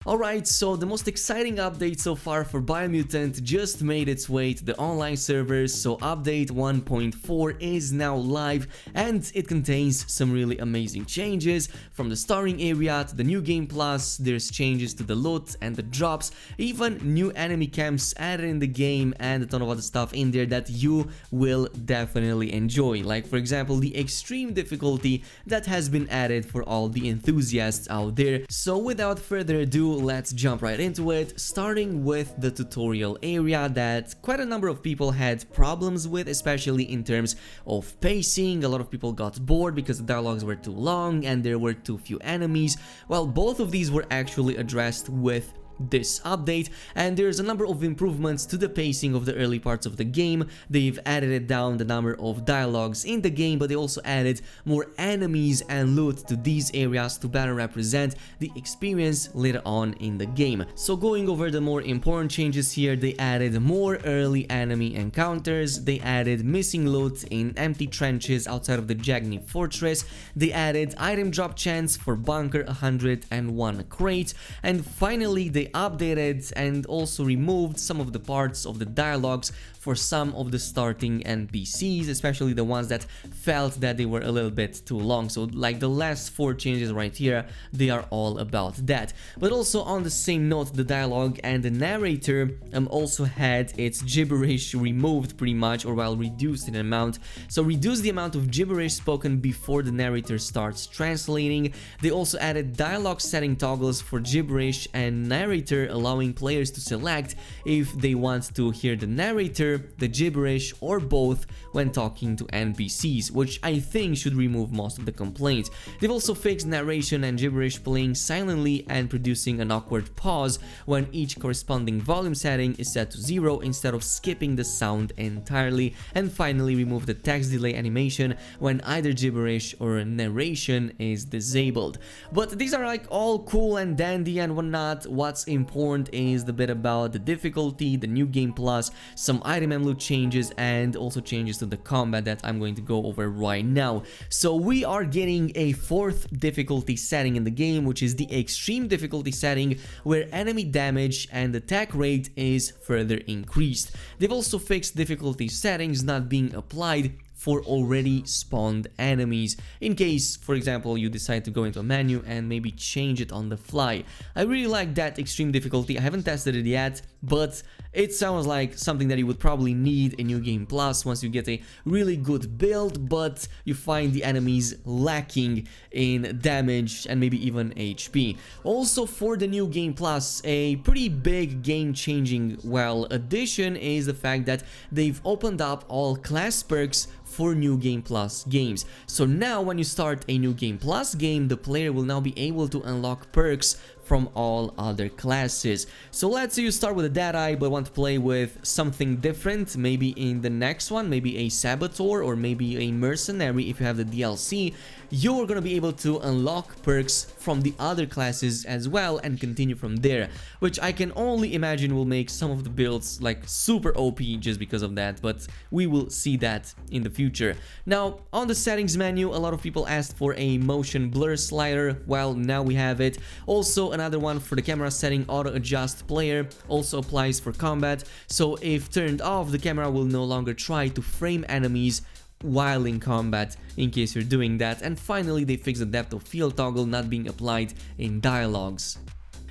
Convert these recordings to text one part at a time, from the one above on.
Alright, so the most exciting update so far for Biomutant just made its way to the online servers, so update 1.4 is now live and it contains some really amazing changes. From the starring area to the new game plus, there's changes to the loot and the drops, even new enemy camps added in the game and a ton of other stuff in there that you will definitely enjoy. Like for example, the extreme difficulty that has been added for all the enthusiasts out there. So without further ado, let's jump right into it, starting with the tutorial area that quite a number of people had problems with, especially in terms of pacing. A lot of people got bored because the dialogues were too long and there were too few enemies. Well, both of these were actually addressed with this update, and there's a number of improvements to the pacing of the early parts of the game. They've added down the number of dialogues in the game, but they also added more enemies and loot to these areas to better represent the experience later on in the game. So going over the more important changes here, they added more early enemy encounters, they added missing loot in empty trenches outside of the Jagni fortress, they added item drop chance for bunker 101 crate, and finally they updated and also removed some of the parts of the dialogues for some of the starting NPCs, especially the ones that felt that they were a little bit too long. So like the last 4 changes right here, they are all about that. But also on the same note, the dialogue and the narrator also had its gibberish removed pretty much, or well, reduced in amount. So reduce the amount of gibberish spoken before the narrator starts translating. They also added dialogue setting toggles for gibberish and narrator, allowing players to select if they want to hear the narrator, the gibberish, or both when talking to NPCs, which I think should remove most of the complaints. They've also fixed narration and gibberish playing silently and producing an awkward pause when each corresponding volume setting is set to 0 instead of skipping the sound entirely, and finally remove the text delay animation when either gibberish or narration is disabled. But these are like all cool and dandy and whatnot. What's important is the bit about the difficulty, the new game plus, some item and loot changes, and also changes to the combat that I'm going to go over right now. So we are getting a 4th difficulty setting in the game, which is the extreme difficulty setting, where enemy damage and attack rate is further increased. They've also fixed difficulty settings not being applied for already spawned enemies, in case, for example, you decide to go into a menu and maybe change it on the fly. I really like that extreme difficulty. I haven't tested it yet, but it sounds like something that you would probably need in New Game Plus once you get a really good build, but you find the enemies lacking in damage and maybe even HP. Also for the New Game Plus, a pretty big game-changing, well, addition is the fact that they've opened up all class perks for New Game Plus games. So now when you start a New Game Plus game, the player will now be able to unlock perks from all other classes. So let's say you start with a Deadeye but want to play with something different, maybe in the next one, maybe a Saboteur or maybe a Mercenary if you have the DLC, you're gonna be able to unlock perks from the other classes as well and continue from there, which I can only imagine will make some of the builds like super OP just because of that, but we will see that in the future. Now on the settings menu, a lot of people asked for a motion blur slider. Well, now we have it. Also another one for the camera setting, auto adjust player, also applies for combat, so if turned off, the camera will no longer try to frame enemies while in combat, in case you're doing that. And finally they fixed the depth of field toggle not being applied in dialogues.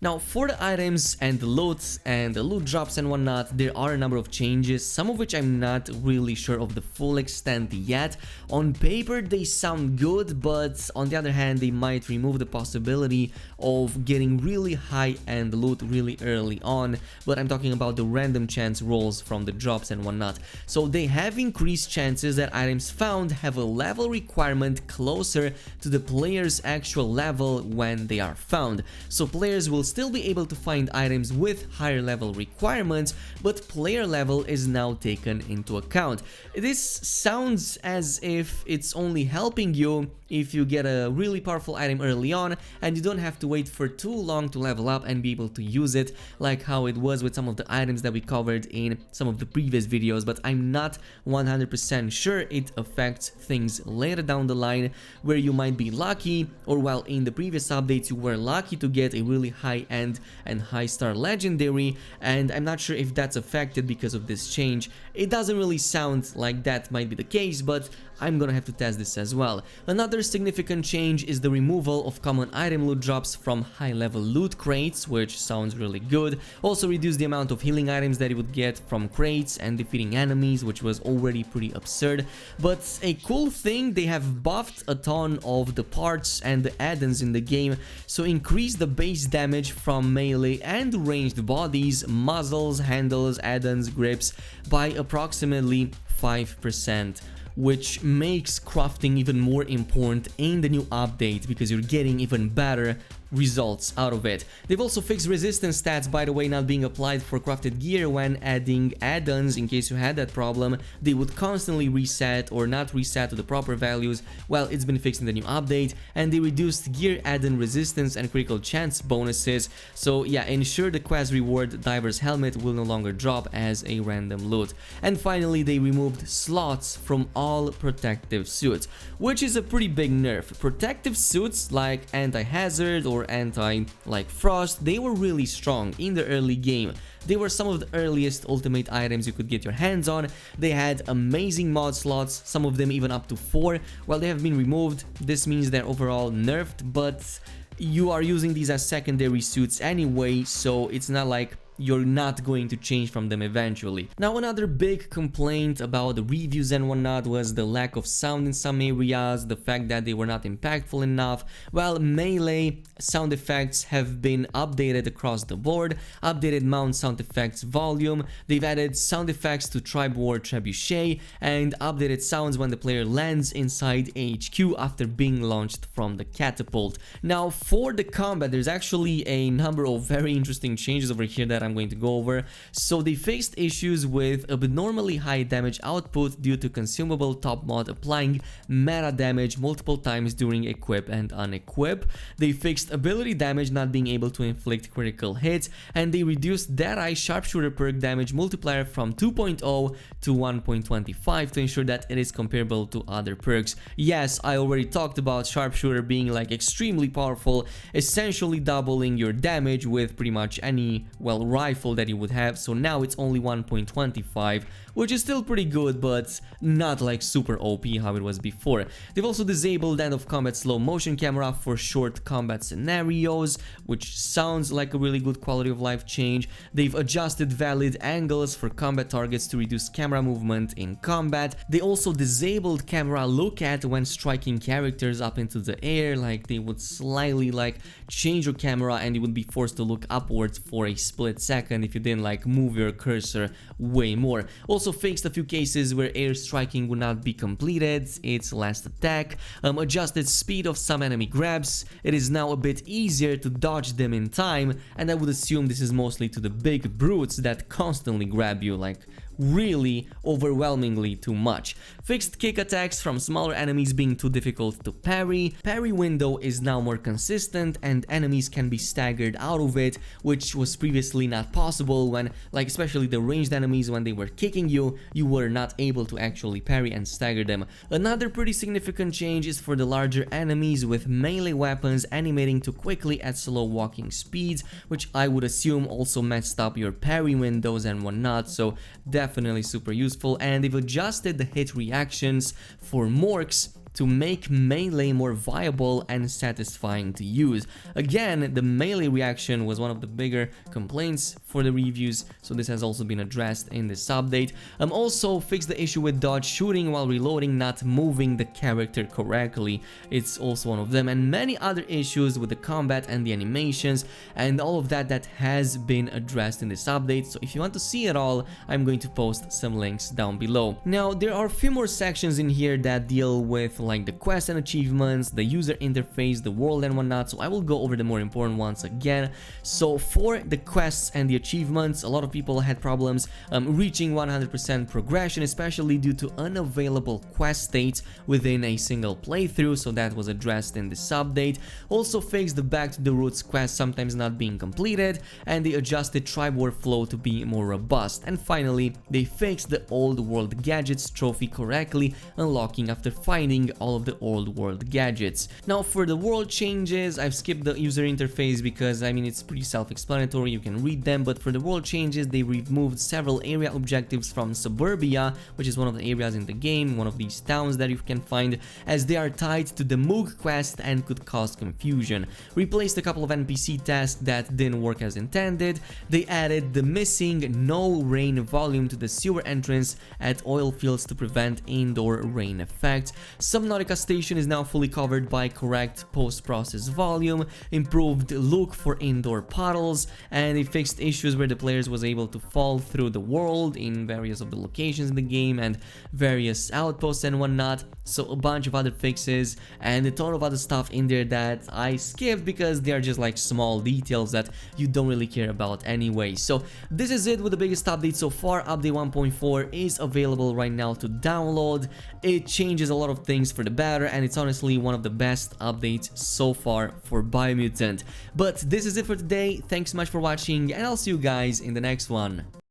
Now for the items and the loot drops and whatnot, there are a number of changes, some of which I'm not really sure of the full extent yet. On paper they sound good, but on the other hand they might remove the possibility of getting really high-end loot really early on, but I'm talking about the random chance rolls from the drops and whatnot. So they have increased chances that items found have a level requirement closer to the player's actual level when they are found. So players will still be able to find items with higher level requirements, but player level is now taken into account. This sounds as if it's only helping you if you get a really powerful item early on and you don't have to wait for too long to level up and be able to use it, like how it was with some of the items that we covered in some of the previous videos. But I'm not 100% sure it affects things later down the line, where you might be lucky, or while in the previous updates you were lucky to get a really high high-end and high-star legendary, and I'm not sure if that's affected because of this change. It doesn't really sound like that might be the case, but I'm gonna have to test this as well. Another significant change is the removal of common item loot drops from high-level loot crates, which sounds really good. Also reduce the amount of healing items that you would get from crates and defeating enemies, which was already pretty absurd. But a cool thing, they have buffed a ton of the parts and the add-ons in the game, so increase the base damage from melee and ranged bodies, muzzles, handles, add-ons, grips by approximately 5%. Which makes crafting even more important in the new update because you're getting even better results out of it. They've also fixed resistance stats, by the way, not being applied for crafted gear when adding add-ons. In case you had that problem, they would constantly reset or not reset to the proper values. Well, it's been fixed in the new update, and they reduced gear add-on resistance and critical chance bonuses. So yeah, ensure the quest reward Diver's Helmet will no longer drop as a random loot. And finally, they removed slots from all protective suits, which is a pretty big nerf. Protective suits like anti-hazard or anti like frost, they were really strong in the early game. They were some of the earliest ultimate items you could get your hands on. They had amazing mod slots, some of them even up to 4. While they have been removed, this means they're overall nerfed, but you are using these as secondary suits anyway, so it's not like you're not going to change from them eventually. Now, another big complaint about the reviews and whatnot was the lack of sound in some areas, the fact that they were not impactful enough. Well, melee sound effects have been updated across the board, updated mount sound effects volume, they've added sound effects to Tribe War Trebuchet, and updated sounds when the player lands inside HQ after being launched from the catapult. Now, for the combat, there's actually a number of very interesting changes over here that I'm going to go over. So they fixed issues with abnormally high damage output due to consumable top mod applying meta damage multiple times during equip and unequip. They fixed ability damage not being able to inflict critical hits, and they reduced Deadeye Sharpshooter perk damage multiplier from 2.0 to 1.25 to ensure that it is comparable to other perks. Yes, I already talked about Sharpshooter being like extremely powerful, essentially doubling your damage with pretty much any, well, rifle that you would have, so now it's only 1.25, which is still pretty good, but not like super OP how it was before. They've also disabled end of combat slow motion camera for short combat scenarios, which sounds like a really good quality of life change. They've adjusted valid angles for combat targets to reduce camera movement in combat. They also disabled camera look at when striking characters up into the air, like they would slightly like change your camera and you would be forced to look upwards for a split second if you didn't like move your cursor way more. Also fixed a few cases where air striking would not be completed its last attack, adjusted speed of some enemy grabs. It is now a bit easier to dodge them in time, and I would assume this is mostly to the big brutes that constantly grab you like really overwhelmingly too much. Fixed kick attacks from smaller enemies being too difficult to parry. Parry window is now more consistent and enemies can be staggered out of it, which was previously not possible when, like especially the ranged enemies, when they were kicking you, you were not able to actually parry and stagger them. Another pretty significant change is for the larger enemies with melee weapons animating too quickly at slow walking speeds, which I would assume also messed up your parry windows and whatnot, so definitely super useful. And they've adjusted the hit reactions for Morks to make melee more viable and satisfying to use. Again, the melee reaction was one of the bigger complaints for the reviews, so this has also been addressed in this update. Also fixed the issue with dodge shooting while reloading not moving the character correctly. It's also one of them, and many other issues with the combat and the animations and all of that that has been addressed in this update. So if you want to see it all, I'm going to post some links down below. Now, there are a few more sections in here that deal with like the quests and achievements, the user interface, the world and whatnot, so I will go over the more important ones again. So for the quests and the achievements, a lot of people had problems reaching 100% progression, especially due to unavailable quest states within a single playthrough, so that was addressed in this update. Also fixed the back to the roots quest sometimes not being completed, and they adjusted Tribe War flow to be more robust. And finally, they fixed the old world gadgets trophy correctly unlocking after finding all of the old world gadgets. Now for the world changes, I've skipped the user interface because I mean it's pretty self-explanatory, you can read them, but for the world changes they removed several area objectives from Suburbia, which is one of the areas in the game, one of these towns that you can find, as they are tied to the Moog quest and could cause confusion. Replaced a couple of NPC tasks that didn't work as intended. They added the missing no rain volume to the sewer entrance at oil fields to prevent indoor rain effect. Subnautica station is now fully covered by correct post-process volume, improved look for indoor puddles, and they fixed issues where the players was able to fall through the world in various of the locations in the game and various outposts and whatnot. So a bunch of other fixes and a ton of other stuff in there that I skipped because they are just like small details that you don't really care about anyway. So this is it with the biggest update so far. Update 1.4 is available right now to download. It changes a lot of things for the better and it's honestly one of the best updates so far for Biomutant. But this is it for today. Thanks so much for watching and I'll see you guys in the next one.